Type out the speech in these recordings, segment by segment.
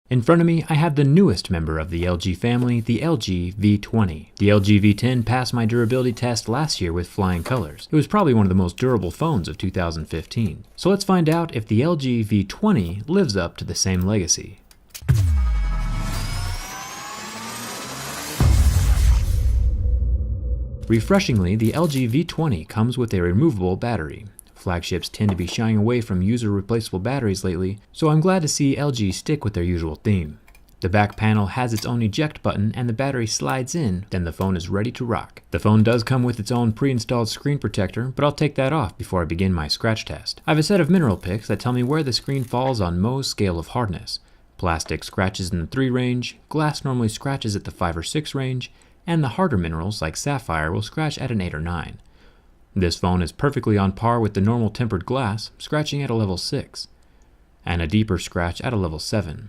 In front of me, I have the newest member of the LG family, the LG V20. The LG V10 passed my durability test last year with flying colors. It was probably one of the most durable phones of 2015. So let's find out if the LG V20 lives up to the same legacy. Refreshingly, the LG V20 comes with a removable battery. Flagships tend to be shying away from user-replaceable batteries lately, so I'm glad to see LG stick with their usual theme. The back panel has its own eject button and the battery slides in, then the phone is ready to rock. The phone does come with its own pre-installed screen protector, but I'll take that off before I begin my scratch test. I have a set of mineral picks that tell me where the screen falls on Mohs scale of hardness. Plastic scratches in the 3 range, glass normally scratches at the 5 or 6 range, and the harder minerals like sapphire will scratch at an 8 or 9. This phone is perfectly on par with the normal tempered glass, scratching at a level 6, and a deeper scratch at a level 7.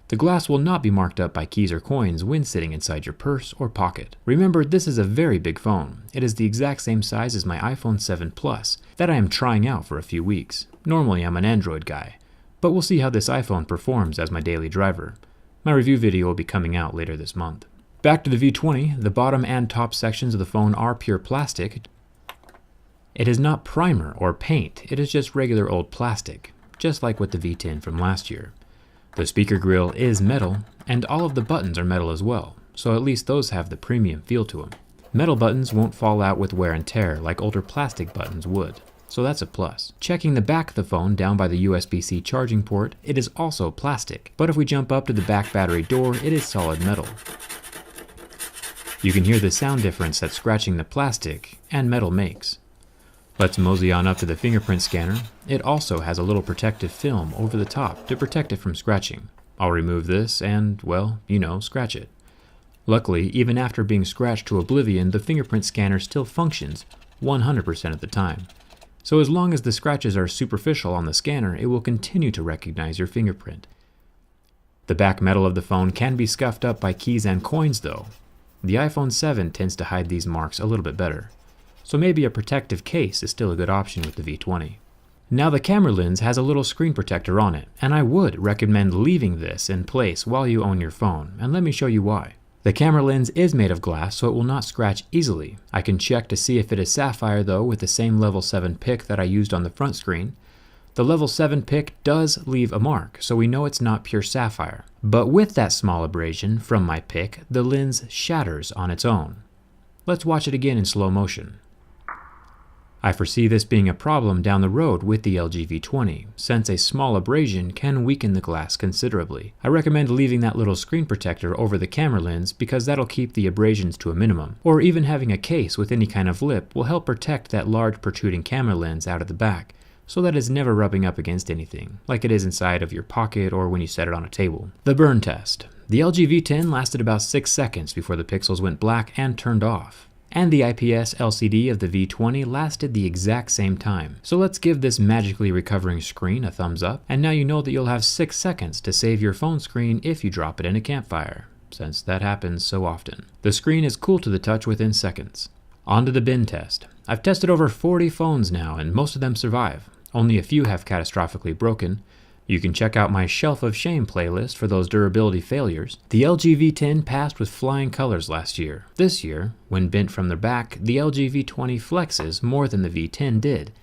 The glass will not be marked up by keys or coins when sitting inside your purse or pocket. Remember, this is a very big phone. It is the exact same size as my iPhone 7 Plus that I am trying out for a few weeks. Normally I'm an Android guy, but we'll see how this iPhone performs as my daily driver. My review video will be coming out later this month. Back to the V20, the bottom and top sections of the phone are pure plastic. It is not primer or paint, it is just regular old plastic, just like with the V10 from last year. The speaker grill is metal, and all of the buttons are metal as well, so at least those have the premium feel to them. Metal buttons won't fall out with wear and tear like older plastic buttons would, so that's a plus. Checking the back of the phone down by the USB-C charging port, it is also plastic, but if we jump up to the back battery door, it is solid metal. You can hear the sound difference that scratching the plastic and metal makes. Let's mosey on up to the fingerprint scanner. It also has a little protective film over the top to protect it from scratching. I'll remove this and, well, scratch it. Luckily, even after being scratched to oblivion, the fingerprint scanner still functions 100% of the time. So as long as the scratches are superficial on the scanner, it will continue to recognize your fingerprint. The back metal of the phone can be scuffed up by keys and coins though. The iPhone 7 tends to hide these marks a little bit better. So maybe a protective case is still a good option with the V20. Now the camera lens has a little screen protector on it, and I would recommend leaving this in place while you own your phone, and let me show you why. The camera lens is made of glass, so it will not scratch easily. I can check to see if it is sapphire though with the same level 7 pick that I used on the front screen. The level 7 pick does leave a mark, so we know it's not pure sapphire. But with that small abrasion from my pick, the lens shatters on its own. Let's watch it again in slow motion. I foresee this being a problem down the road with the LG V20, since a small abrasion can weaken the glass considerably. I recommend leaving that little screen protector over the camera lens because that'll keep the abrasions to a minimum, or even having a case with any kind of lip will help protect that large protruding camera lens out of the back, so that it's never rubbing up against anything, like it is inside of your pocket or when you set it on a table. The burn test. The LG V10 lasted about 6 seconds before the pixels went black and turned off. And the IPS LCD of the V20 lasted the exact same time. So let's give this magically recovering screen a thumbs up, and now you know that you'll have 6 seconds to save your phone screen if you drop it in a campfire, since that happens so often. The screen is cool to the touch within seconds. On to the bin test. I've tested over 40 phones now, and most of them survive. Only a few have catastrophically broken. You can check out my Shelf of Shame playlist for those durability failures. The LG V10 passed with flying colors last year. This year, when bent from the back, the LG V20 flexes more than the V10 did,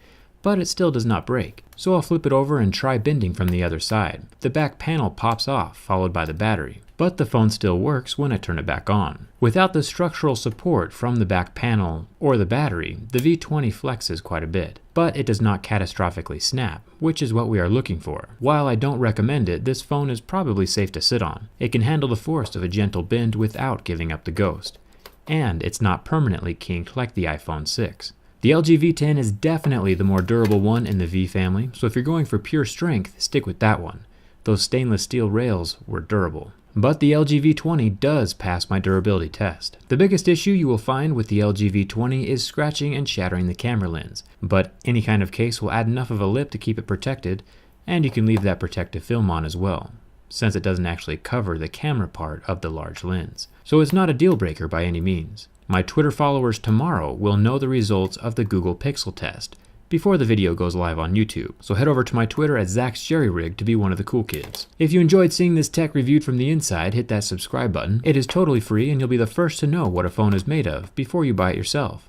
but it still does not break. So I'll flip it over and try bending from the other side. The back panel pops off, followed by the battery. But the phone still works when I turn it back on. Without the structural support from the back panel or the battery, the V20 flexes quite a bit, but it does not catastrophically snap, which is what we are looking for. While I don't recommend it, this phone is probably safe to sit on. It can handle the force of a gentle bend without giving up the ghost. And it's not permanently kinked like the iPhone 6. The LG V10 is definitely the more durable one in the V family, so if you're going for pure strength, stick with that one. Those stainless steel rails were durable. But the LG V20 does pass my durability test. The biggest issue you will find with the LG V20 is scratching and shattering the camera lens, but any kind of case will add enough of a lip to keep it protected, and you can leave that protective film on as well, since it doesn't actually cover the camera part of the large lens. So it's not a deal breaker by any means. My Twitter followers tomorrow will know the results of the Google Pixel test, before the video goes live on YouTube, so head over to my Twitter at ZachsJerryRig to be one of the cool kids. If you enjoyed seeing this tech reviewed from the inside, hit that subscribe button. It is totally free and you'll be the first to know what a phone is made of before you buy it yourself.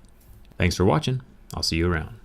Thanks for watching. I'll see you around.